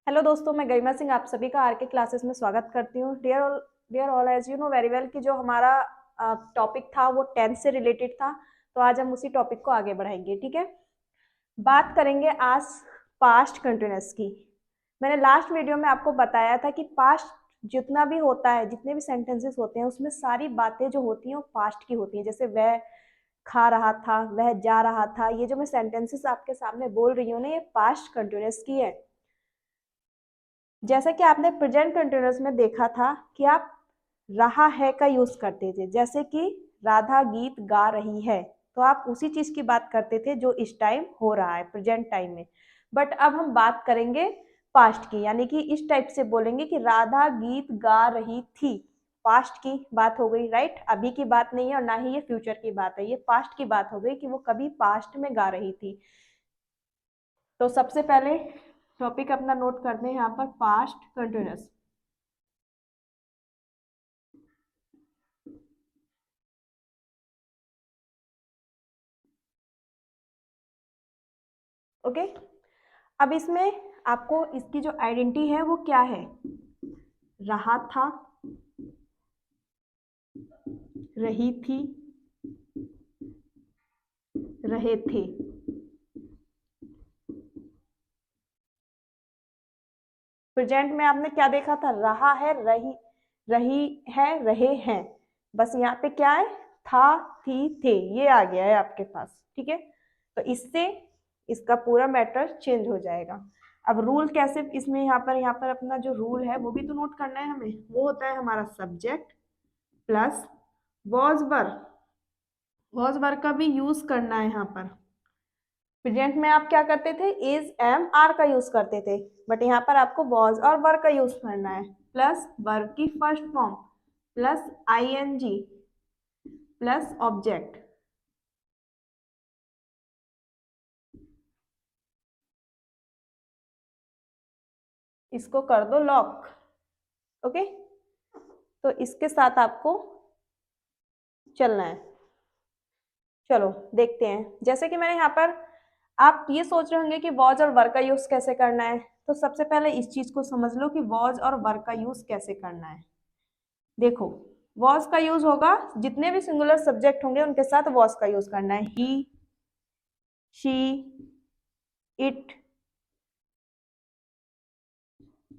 Hello दोस्तों, मैं गरिमा सिंह आप सभी का आर के क्लासेस में स्वागत करती हूँ। Dear all, as you know very well कि जो हमारा टॉपिक था वो टेंथ से रिलेटेड था। तो आज हम उसी टॉपिक को आगे बढ़ाएंगे। ठीक है, बात करेंगे आज पास्ट कंटिन्यूअस की। मैंने लास्ट वीडियो में आपको बताया था कि पास्ट जितना भी होता है, जितने भी सेंटेंसेस होते हैं, उसमें सारी बातें जो होती हैं वो पास्ट की होती हैं। जैसे वह खा रहा था, वह जा रहा था, ये जो मैं सेंटेंसेस आपके सामने बोल रही हूँ ना, ये पास्ट कंटिन्यूअस की है। जैसा कि आपने प्रेजेंट कंटिन्यूअस में देखा था कि आप रहा है का यूज करते थे। जैसे कि राधा गीत गा रही है, तो आप उसी चीज की बात करते थे जो इस टाइम हो रहा है, प्रेजेंट टाइम में। बट अब हम बात करेंगे पास्ट की, यानी कि इस टाइप से बोलेंगे कि राधा गीत गा रही थी। पास्ट की बात हो गई, राइट। अभी की बात नहीं है और ना ही ये फ्यूचर की बात है, ये पास्ट की बात हो गई कि वो कभी पास्ट में गा रही थी। तो सबसे पहले टॉपिक अपना नोट करते हैं यहाँ पर, पास्ट कंटिन्यूअस। ओके, अब इसमें आपको इसकी जो आइडेंटिटी है वो क्या है। रहा था, रही थी, रहे थे। प्रेजेंट में आपने क्या देखा था, रहा है, रही, रही है, रहे हैं। बस यहाँ पे क्या है, था, थी, थे, ये आ गया है आपके पास। ठीक है, तो इससे इसका पूरा मैटर चेंज हो जाएगा। अब रूल कैसे इसमें, यहाँ पर अपना जो रूल है वो भी तो नोट करना है हमें। वो होता है हमारा subject plus was were. Was वर्ग का भी यूज करना है यहाँ पर। प्रेजेंट में आप क्या करते थे, इज, एम, आर का यूज करते थे। बट यहाँ पर आपको वॉज और वर्ग का यूज करना है। प्लस वर्ग की first form plus ING plus object. इसको कर दो लॉक। ओके, तो इसके साथ आपको चलना है। चलो देखते हैं। जैसे कि मैंने यहाँ पर, आप ये सोच रहे होंगे कि वॉज और वर्ग का यूज कैसे करना है। तो सबसे पहले इस चीज को समझ लो कि वॉज और वर्ग का यूज कैसे करना है। देखो, वॉज का यूज होगा, जितने भी सिंगुलर सब्जेक्ट होंगे उनके साथ वॉज का यूज करना है। ही, शी, इट,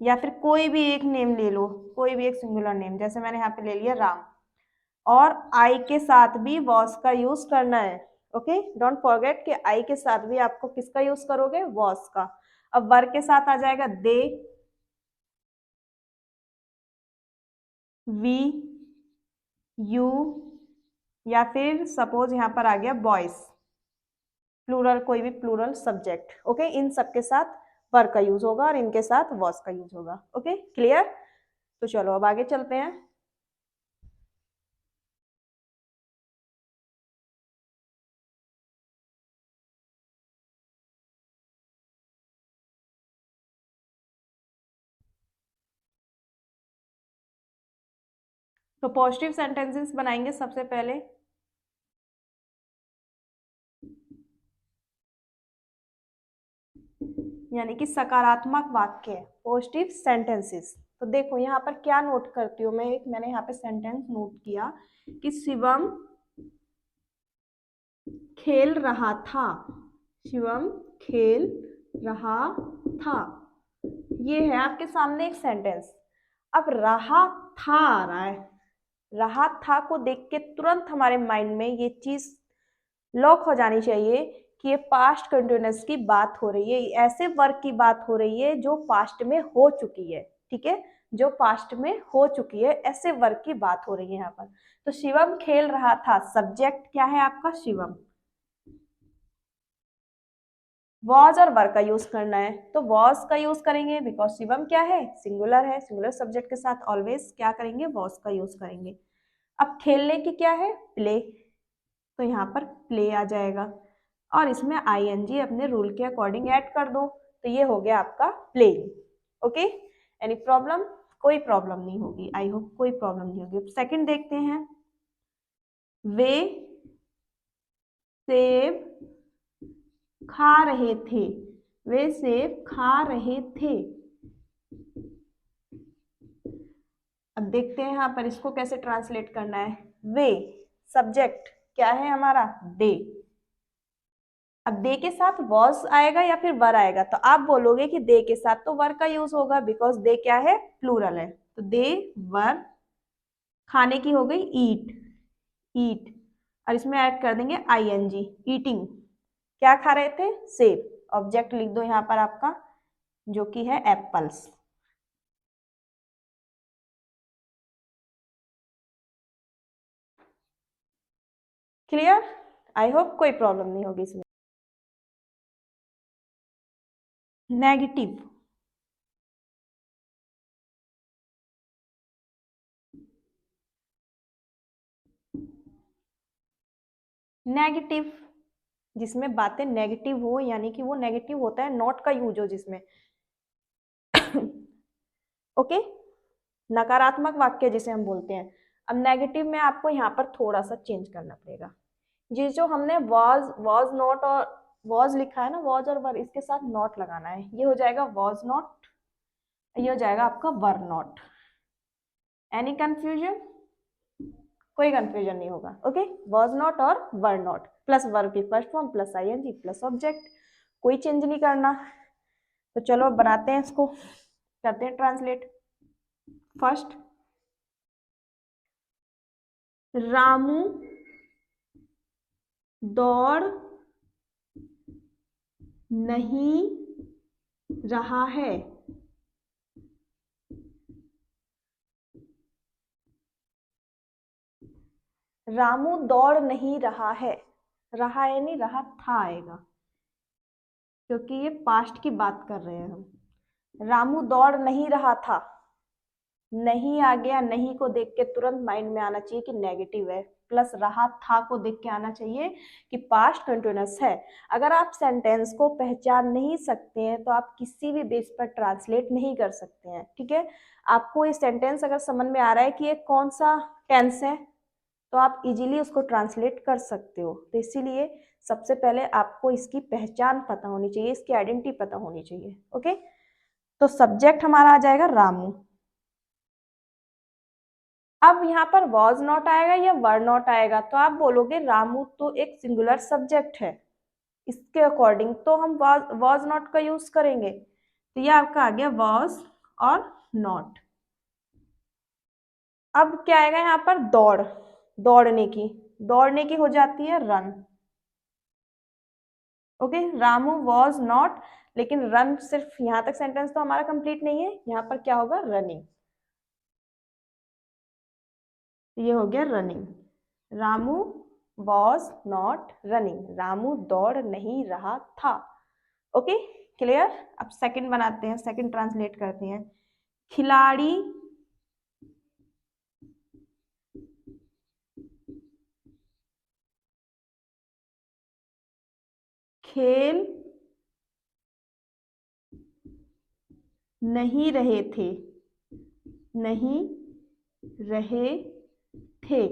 या फिर कोई भी एक नेम ले लो, कोई भी एक सिंगुलर नेम। जैसे मैंने यहाँ पे ले लिया राम। और आई के साथ भी वॉज का यूज करना है। ओके, डोंट फॉरगेट कि आई के साथ भी आपको किसका यूज करोगे, वॉज का। अब वर्ग के साथ आ जाएगा दे, वी, यू, या फिर सपोज यहाँ पर आ गया बॉयज, प्लूरल, कोई भी प्लूरल सब्जेक्ट। ओके, इन सब के साथ वर्ग का यूज होगा और इनके साथ वॉज का यूज होगा। Okay, clear. तो चलो अब आगे चलते हैं। तो पॉजिटिव सेंटेंसेस बनाएंगे सबसे पहले। यानी कि सकारात्मक वाक्य, पॉजिटिव सेंटेंसेस। तो देखो यहाँ पर क्या नोट करती हूँ मैं, एक मैंने यहाँ पे सेंटेंस नोट किया कि शिवम खेल रहा था। शिवम खेल रहा था, ये है आपके सामने एक सेंटेंस। अब रहा था आ रहा है। रहा था को देख के तुरंत हमारे माइंड में ये चीज लॉक हो जानी चाहिए कि ये पास्ट कंटिन्यूअस की बात हो रही है, ऐसे वर्क की बात हो रही है जो पास्ट में हो चुकी है। ठीक है, जो पास्ट में हो चुकी है, ऐसे वर्क की बात हो रही है यहाँ पर। तो शिवम खेल रहा था, सब्जेक्ट क्या है आपका, शिवम। वॉज और वर्क का यूज करना है, तो वॉज का यूज करेंगे बिकॉज शिवम क्या है, सिंगुलर है। सिंगुलर सब्जेक्ट के साथ ऑलवेज क्या करेंगे, वॉज का यूज करेंगे। अब खेलने की क्या है, प्ले, तो यहाँ पर प्ले आ जाएगा। और इसमें आईएनजी अपने रूल के अकॉर्डिंग ऐड कर दो, तो ये हो गया आपका प्लेइंग। ओके, एनी प्रॉब्लम, कोई प्रॉब्लम नहीं होगी, आई होप कोई प्रॉब्लम नहीं होगी। सेकंड देखते हैं, वे सेब खा रहे थे। वे सेब खा रहे थे, अब देखते हैं यहाँ पर इसको कैसे ट्रांसलेट करना है। वे, सब्जेक्ट क्या है हमारा, दे। अब दे के साथ वॉज आएगा या फिर वर आएगा, तो आप बोलोगे कि दे के साथ तो वर का यूज होगा, बिकॉज दे क्या है, प्लूरल है। तो दे वर, खाने की हो गई ईट, ईट, और इसमें ऐड कर देंगे आईएनजी, ईटिंग। क्या खा रहे थे, सेब। ऑब्जेक्ट लिख दो यहाँ पर आपका, जो कि है एप्पल्स। क्लियर, आई होप कोई प्रॉब्लम नहीं होगी इसमें। नेगेटिव, नेगेटिव जिसमें बातें नेगेटिव हो, यानी कि वो नेगेटिव होता है, नॉट का यूज हो जिसमें। ओके, नकारात्मक वाक्य जिसे हम बोलते हैं। अब नेगेटिव में आपको यहाँ पर थोड़ा सा चेंज करना पड़ेगा। ये जो हमने वॉज नॉट और वॉज लिखा है ना, वॉज और वर, इसके साथ नॉट लगाना है। ये हो जाएगा वॉज नॉट, ये हो जाएगा आपका वर नॉट। एनी कंफ्यूजन, कोई कंफ्यूजन नहीं होगा। ओके, वॉज नॉट और वर नॉट, प्लस वर्ब की first form plus ING plus object, कोई चेंज नहीं करना। तो चलो बनाते हैं इसको, करते हैं ट्रांसलेट। फर्स्ट, रामू दौड़ नहीं रहा है। रामू दौड़ नहीं रहा है, रहा है नहीं, रहा था आएगा, क्योंकि ये पास्ट की बात कर रहे हैं हम। रामू दौड़ नहीं रहा था, नहीं आ गया, नहीं को देख के तुरंत माइंड में आना चाहिए कि नेगेटिव है, प्लस रहा था को देख के आना चाहिए कि पास्ट कंटिन्यूअस है। अगर आप सेंटेंस को पहचान नहीं सकते हैं तो आप किसी भी बेस पर ट्रांसलेट नहीं कर सकते हैं, ठीक है। आपको ये सेंटेंस अगर समझ में आ रहा है कि ये कौन सा टेंस है, तो आप इजीली उसको ट्रांसलेट कर सकते हो। तो इसीलिए सबसे पहले आपको इसकी पहचान पता होनी चाहिए, इसकी आइडेंटिटी पता होनी चाहिए। ओके, तो सब्जेक्ट हमारा आ जाएगा रामू। अब यहाँ पर वॉज नॉट आएगा या वर नॉट आएगा, तो आप बोलोगे रामू तो एक सिंगुलर सब्जेक्ट है, इसके अकॉर्डिंग तो हम वॉज नॉट का यूज करेंगे। तो ये आपका आ गया वॉज और नॉट। अब क्या आएगा यहाँ पर, दौड़, दौड़ने की, दौड़ने की हो जाती है run. Okay, Ramu was not, लेकिन रन, सिर्फ यहां तक सेंटेंस तो हमारा कंप्लीट नहीं है, यहाँ पर क्या होगा, रनिंग। ये हो गया running, Ramu was not running, Ramu दौड़ नहीं रहा था। Okay, clear. अब सेकंड बनाते हैं, सेकंड ट्रांसलेट करते हैं। खिलाड़ी खेल नहीं रहे थे, नहीं रहे थे।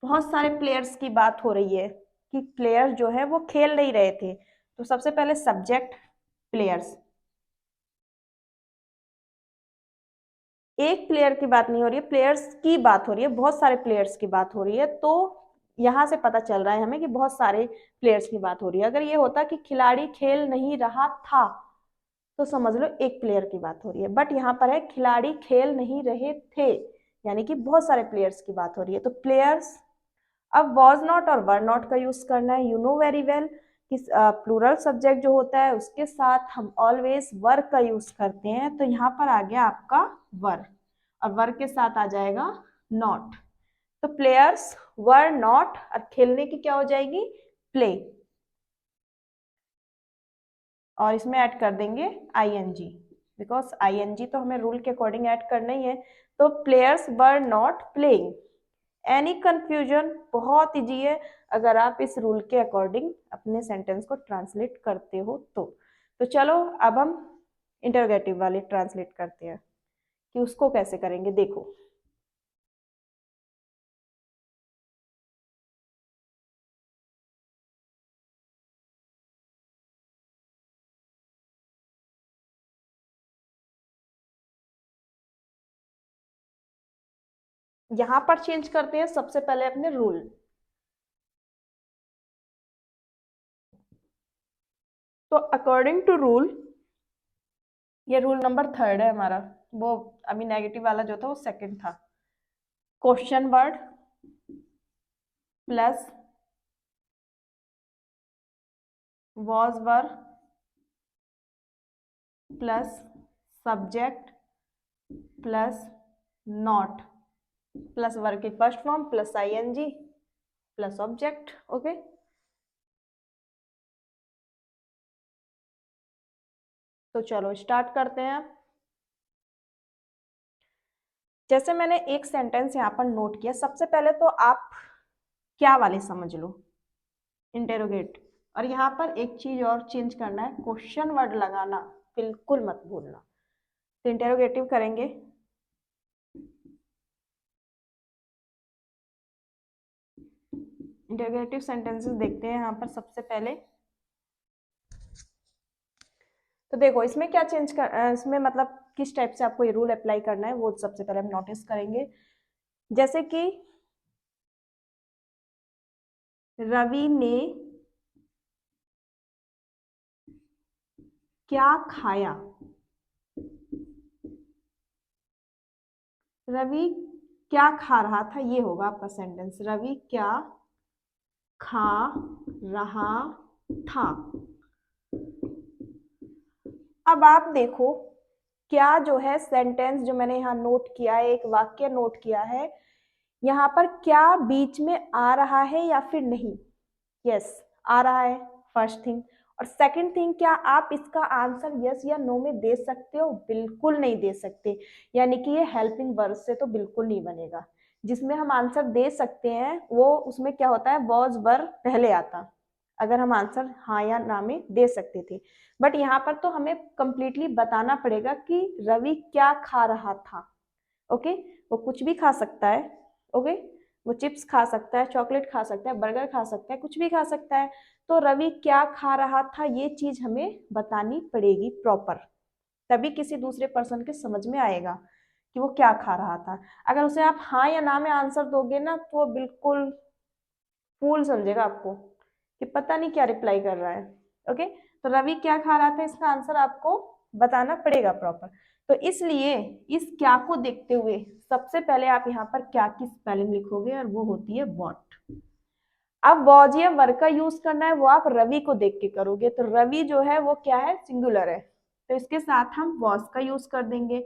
बहुत सारे प्लेयर्स की बात हो रही है कि प्लेयर जो है वो खेल नहीं रहे थे। तो सबसे पहले सब्जेक्ट प्लेयर्स, एक प्लेयर की बात नहीं हो रही है, प्लेयर्स की बात हो रही है, बहुत सारे प्लेयर्स की बात हो रही है। तो यहां से पता चल रहा है हमें कि बहुत सारे प्लेयर्स की बात हो रही है। अगर ये होता कि खिलाड़ी खेल नहीं रहा था, तो समझ लो एक प्लेयर की बात हो रही है, बट यहाँ पर है खिलाड़ी खेल नहीं रहे थे, यानी कि बहुत सारे प्लेयर्स की बात हो रही है। तो प्लेयर्स, अब वॉज नॉट और वर नॉट का यूज करना है। यू नो वेरी वेल कि प्लूरल सब्जेक्ट जो होता है उसके साथ हम ऑलवेज वर का यूज करते हैं। तो यहाँ पर आ गया आपका वर, और वर के साथ आ जाएगा नॉट। तो प्लेयर्स वर नॉट, और खेलने की क्या हो जाएगी, प्ले, और इसमें ऐड कर देंगे आईएनजी, बिकॉज आईएनजी तो हमें रूल के अकॉर्डिंग ऐड करना ही है। तो players were not playing. Any confusion, बहुत इजी है अगर आप इस रूल के अकॉर्डिंग अपने सेंटेंस को ट्रांसलेट करते हो तो चलो अब हम इंटरोगेटिव वाली ट्रांसलेट करते हैं कि उसको कैसे करेंगे, देखो। यहां पर चेंज करते हैं सबसे पहले अपने रूल। तो अकॉर्डिंग टू रूल, ये रूल नंबर 3 है हमारा। वो अभी नेगेटिव वाला जो था वो सेकंड था। Question word plus was were plus subject plus not plus verb की first form plus ING plus object. Okay, तो चलो स्टार्ट करते हैं। जैसे मैंने एक सेंटेंस यहाँ पर नोट किया, सबसे पहले तो आप क्या वाले समझ लो, इंटेरोगेट। और यहाँ पर एक चीज और चेंज करना है, क्वेश्चन वर्ड लगाना बिल्कुल मत भूलना। तो इंटेरोगेटिव करेंगे। इंटेरोगेटिव सेंटेंसेस देखते हैं यहाँ पर सबसे पहले। तो देखो इसमें क्या चेंज कर, इसमें मतलब किस टाइप से आपको ये रूल अप्लाई करना है वो सबसे पहले हम नोटिस करेंगे। जैसे कि रवि ने क्या खाया। रवि क्या खा रहा था, ये होगा आपका सेंटेंस। रवि क्या खा रहा था। अब आप देखो क्या जो है सेंटेंस जो मैंने यहाँ नोट किया है, एक वाक्य नोट किया है, यहाँ पर क्या बीच में आ रहा है या फिर नहीं। यस, आ रहा है, फर्स्ट थिंग। और सेकंड थिंग, क्या आप इसका आंसर यस या नो में दे सकते हो? बिल्कुल नहीं दे सकते। यानी कि ये हेल्पिंग वर्ब से तो बिल्कुल नहीं बनेगा। जिसमें हम आंसर दे सकते हैं वो उसमें क्या होता है, वॉज वर पहले आता, अगर हम आंसर हाँ या ना में दे सकते थे। बट यहाँ पर तो हमें कंप्लीटली बताना पड़ेगा कि रवि क्या खा रहा था। ओके, वो कुछ भी खा सकता है। ओके, वो चिप्स खा सकता है, चॉकलेट खा सकता है, बर्गर खा सकता है, कुछ भी खा सकता है। तो रवि क्या खा रहा था, ये चीज हमें बतानी पड़ेगी प्रॉपर, तभी किसी दूसरे पर्सन के समझ में आएगा कि वो क्या खा रहा था। अगर उसे आप हाँ या ना में आंसर दोगे ना तो वो बिल्कुल फूल समझेगा आपको कि पता नहीं क्या रिप्लाई कर रहा है। ओके, तो रवि क्या खा रहा था, इसका आंसर आपको बताना पड़ेगा प्रॉपर। तो इसलिए इस क्या को देखते हुए सबसे पहले आप यहाँ पर क्या की स्पेलिंग लिखोगे, और वो होती है वॉट। अब वॉज या वर का यूज करना है, वो आप रवि को देख के करोगे। तो रवि जो है वो क्या है, सिंगुलर है, तो इसके साथ हम वॉज का यूज कर देंगे।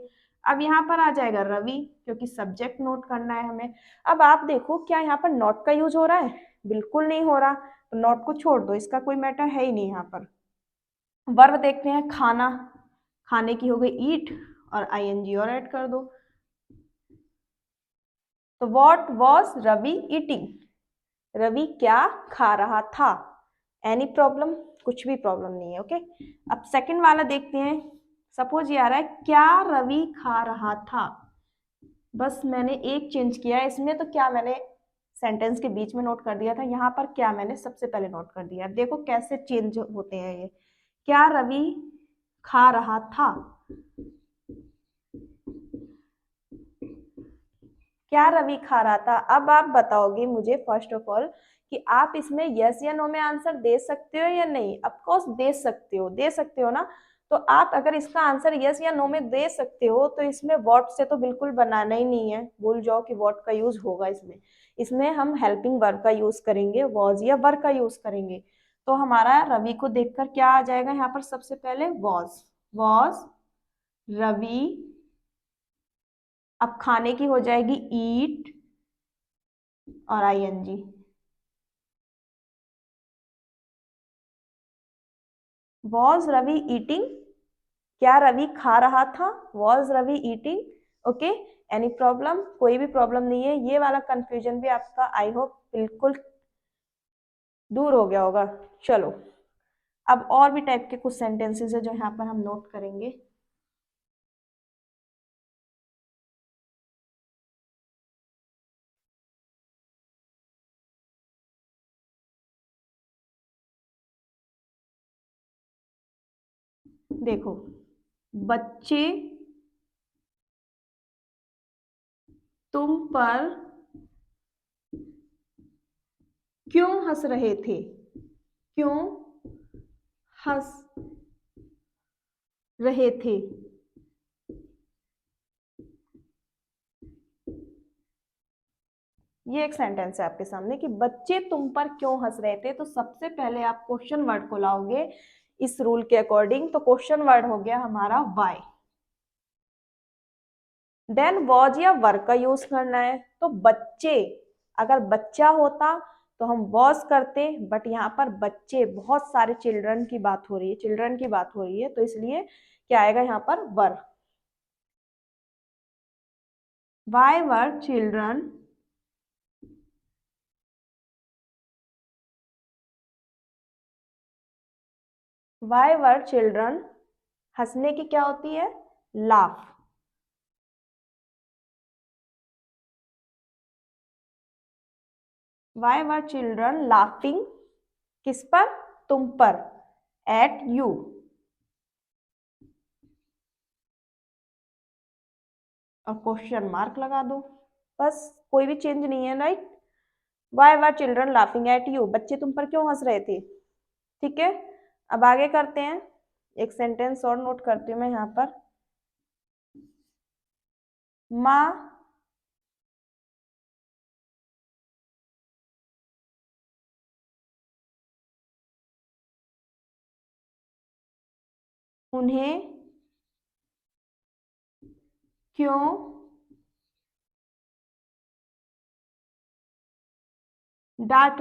अब यहाँ पर आ जाएगा रवि, क्योंकि सब्जेक्ट नोट करना है हमें। अब आप देखो क्या यहाँ पर नॉट का यूज हो रहा है? बिल्कुल नहीं हो रहा। तो नॉट को छोड़ दो, इसका कोई मैटर है ही नहीं यहाँ पर। वर्ब देखते हैं, खाना, खाने की हो गई ईट, और आईएनजी और ऐड कर दो। तो what was Ravi eating, Ravi क्या खा रहा था। Any problem? कुछ भी प्रॉब्लम नहीं है। ओके, अब सेकंड वाला देखते हैं। सपोज ये आ रहा है क्या रवि खा रहा था। बस मैंने एक चेंज किया है इसमें, तो क्या मैंने सेंटेंस के बीच में नोट कर दिया था, यहाँ पर क्या मैंने सबसे पहले नोट कर दिया। देखो कैसे चेंज होते हैं ये। क्या रवि खा रहा था, क्या रवि खा रहा था। अब आप बताओगे मुझे फर्स्ट ऑफ ऑल कि आप इसमें यस या नो में आंसर दे सकते हो या नहीं। ऑफ कोर्स दे सकते हो, दे सकते हो ना। तो आप अगर इसका आंसर यस या नो में दे सकते हो तो इसमें व्हाट से तो बिल्कुल बनाना ही नहीं है, भूल जाओ कि व्हाट का यूज होगा इसमें। इसमें हम हेल्पिंग वर्ब का यूज करेंगे, वॉज या वर का यूज करेंगे। तो हमारा रवि को देखकर क्या आ जाएगा यहाँ पर, सबसे पहले वॉज, वॉज रवि। अब खाने की हो जाएगी ईट और आईएनजी। वॉज रवि ईटिंग, क्या रवि खा रहा था, was Ravi eating. Okay, any problem? कोई भी प्रॉब्लम नहीं है। ये वाला कंफ्यूजन भी आपका आई होप बिल्कुल दूर हो गया होगा। चलो, अब और भी टाइप के कुछ सेंटेंसेस है जो यहाँ पर हम नोट करेंगे। देखो, बच्चे तुम पर क्यों हंस रहे थे, क्यों हंस रहे थे। ये एक सेंटेंस है आपके सामने कि बच्चे तुम पर क्यों हंस रहे थे, तो सबसे पहले आप क्वेश्चन वर्ड को लाओगे इस रूल के अकॉर्डिंग। तो क्वेश्चन वर्ड हो गया हमारा वाई। देन वॉज या वर का यूज करना है। तो बच्चे, अगर बच्चा होता तो हम वॉज करते, बट यहाँ पर बच्चे, बहुत सारे चिल्ड्रन की बात हो रही है, चिल्ड्रन की बात हो रही है, तो इसलिए क्या आएगा यहाँ पर, were. Why were children why were children, हंसने की क्या होती है, laugh. Why were children laughing, किस पर, तुम पर, एट यू। और क्वेश्चन मार्क लगा दो, बस, कोई भी चेंज नहीं है, right. Why were children laughing at you, बच्चे तुम पर क्यों हंस रहे थे। ठीक है, अब आगे करते हैं। एक सेंटेंस और नोट करती हूँ मैं यहाँ पर। माँ उन्हें क्यों डांट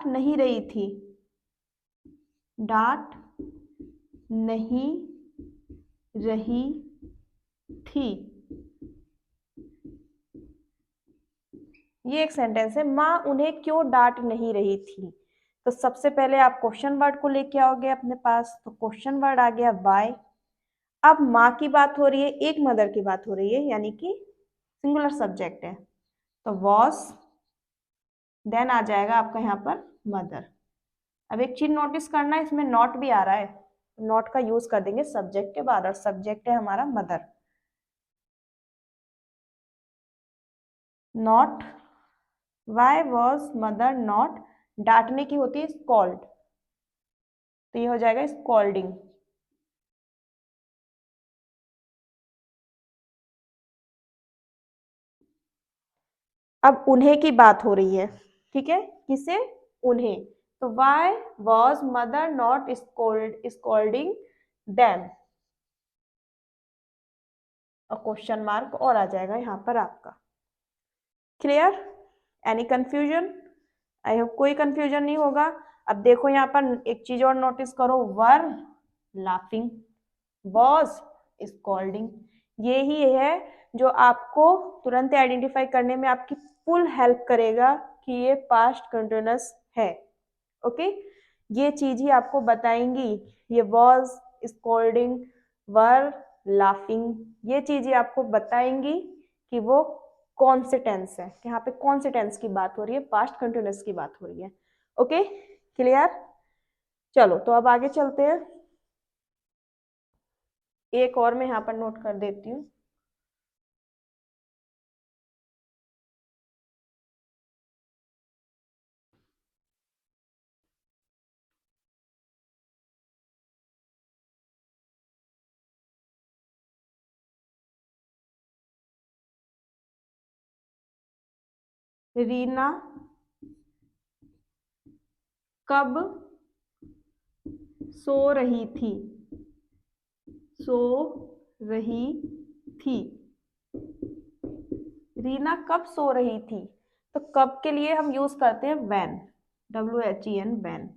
नहीं रही थी, डांट नहीं रही थी। ये एक सेंटेंस है, माँ उन्हें क्यों डांट नहीं रही थी। तो सबसे पहले आप क्वेश्चन वर्ड को लेके आओगे अपने पास, तो क्वेश्चन वर्ड आ गया बाय। अब माँ की बात हो रही है, एक मदर की बात हो रही है, यानी कि सिंगुलर सब्जेक्ट है, तो वॉस, देन आ जाएगा आपका यहाँ पर मदर। अब एक चीज नोटिस करना है, इसमें नॉट भी आ रहा है, नॉट का यूज कर देंगे सब्जेक्ट के बाद, और सब्जेक्ट है हमारा mother. Not, why was mother not, डांटने की होती है स्कॉल्ड, तो ये हो जाएगा स्कॉल्डिंग। अब उन्हें की बात हो रही है, ठीक है, किसे, उन्हें। तो Y was mother not scolding them, और क्वेश्चन मार्क और आ जाएगा यहाँ पर आपका। Clear, any confusion, I hope कोई कंफ्यूजन नहीं होगा। अब देखो यहाँ पर एक चीज और नोटिस करो, वर लाफिंग, वॉज स्कॉल्डिंग, ये ही है जो आपको तुरंत आइडेंटिफाई करने में आपकी फुल हेल्प करेगा कि ये पास्ट कंटिन्यूअस है। ओके, ये चीज ही आपको बताएंगी, ये वॉज, स्कॉल्डिंग, वर, लाफिंग, ये चीजें आपको बताएंगी कि वो कौन से टेंस है, यहाँ पे कौन से टेंस की बात हो रही है, पास्ट कंटिन्यूअस की बात हो रही है। Okay, clear. चलो तो अब आगे चलते हैं। एक और मैं यहाँ पर नोट कर देती हूँ। रीना कब सो रही थी, सो रही थी। रीना कब सो रही थी, तो कब के लिए हम यूज करते हैं व्हेन, WHEN, व्हेन।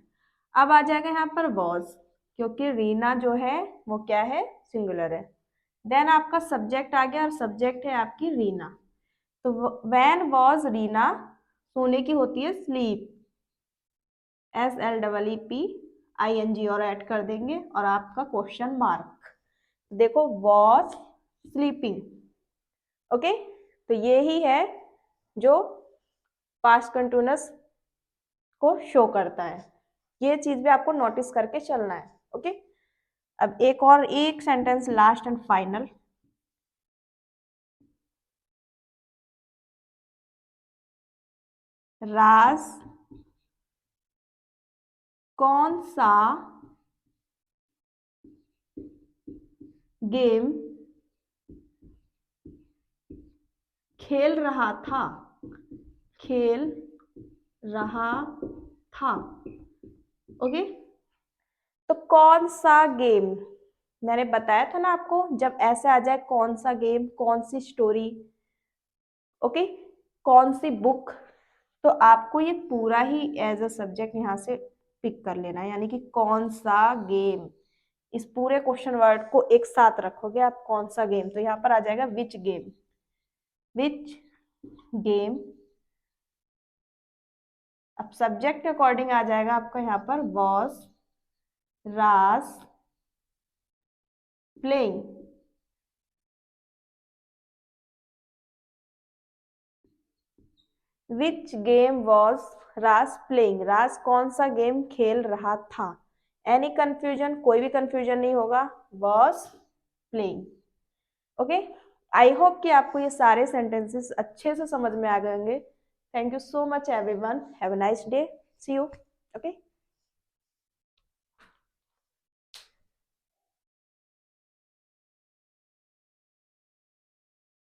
अब आ जाएगा यहाँ पर वॉज, क्योंकि रीना जो है वो क्या है, सिंगुलर है। देन आपका सब्जेक्ट आ गया, और सब्जेक्ट है आपकी रीना। तो व्हेन वॉज रीना, सोने की होती है स्लीप, SLEEPING, और ऐड कर देंगे, और आपका क्वेश्चन मार्क। देखो वॉज स्लीपिंग। ओके, तो ये ही है जो पास्ट कंटिन्यूअस को शो करता है, ये चीज भी आपको नोटिस करके चलना है। ओके, अब एक और एक सेंटेंस लास्ट एंड फाइनल। राज कौन सा गेम खेल रहा था, खेल रहा था। ओके, तो कौन सा गेम, मैंने बताया था ना आपको, जब ऐसे आ जाए कौन सा गेम, कौन सी स्टोरी, ओके, कौन सी बुक, तो आपको ये पूरा ही एज अ सब्जेक्ट यहाँ से पिक कर लेना है, यानी कि कौन सा गेम, इस पूरे क्वेश्चन वर्ड को एक साथ रखोगे आप, कौन सा गेम, तो यहाँ पर आ जाएगा विच गेम, विच गेम। अब सब्जेक्ट के अकॉर्डिंग आ जाएगा आपका यहाँ पर was Raj playing, which game was Raj playing, Raj कौन सा गेम खेल रहा था। एनी कंफ्यूजन, कोई भी कंफ्यूजन नहीं होगा, was playing. Okay, I hope कि आपको ये सारे सेंटेंसेस अच्छे से समझ में आ गए होंगे। Thank you so much everyone, have a nice day, see you. Okay.